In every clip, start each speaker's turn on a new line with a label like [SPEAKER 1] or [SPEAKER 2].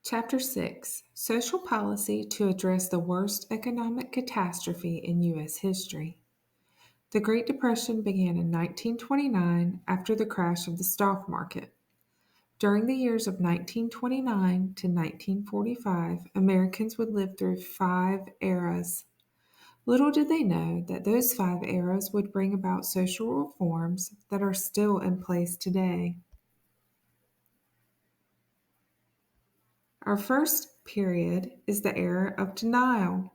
[SPEAKER 1] Chapter 6: Social Policy to Address the Worst Economic Catastrophe in U.S. History. The Great Depression began in 1929 after the crash of the stock market. During the years of 1929 to 1945, Americans would live through 5 eras. Little did they know that those 5 eras would bring about social reforms that are still in place today. Our first period is the era of denial.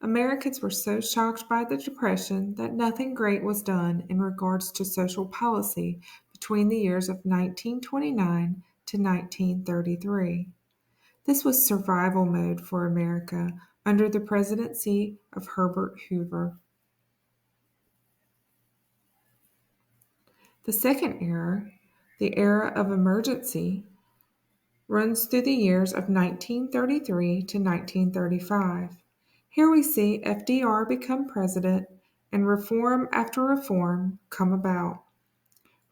[SPEAKER 1] Americans were so shocked by the Depression that nothing great was done in regards to social policy between the years of 1929 to 1933. This was survival mode for America under the presidency of Herbert Hoover. The second era, the era of emergency, runs through the years of 1933 to 1935. Here we see FDR become president and reform after reform come about.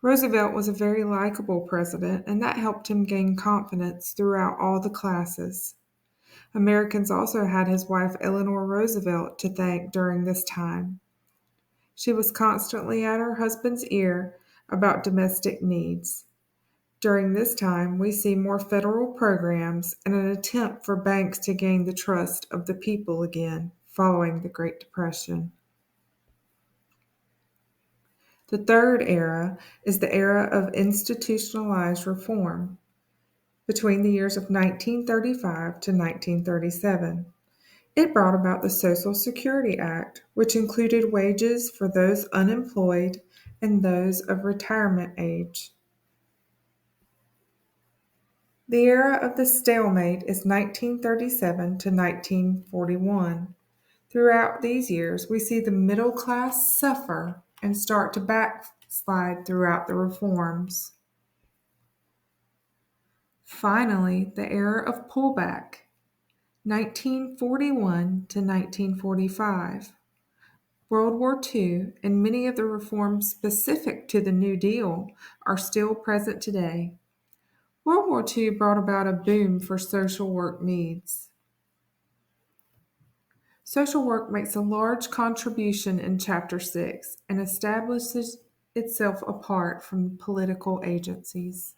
[SPEAKER 1] Roosevelt was a very likable president, and that helped him gain confidence throughout all the classes. Americans also had his wife Eleanor Roosevelt to thank during this time. She was constantly at her husband's ear about domestic needs. During this time, we see more federal programs and an attempt for banks to gain the trust of the people again following the Great Depression. The third era is the era of institutionalized reform between the years of 1935 to 1937. It brought about the Social Security Act, which included wages for those unemployed and those of retirement age. The era of the stalemate is 1937 to 1941. Throughout these years, we see the middle class suffer and start to backslide throughout the reforms. Finally, the era of pullback, 1941 to 1945. World War II and many of the reforms specific to the New Deal are still present today. World War II brought about a boom for social work needs. Social work makes a large contribution in Chapter 6 and establishes itself apart from political agencies.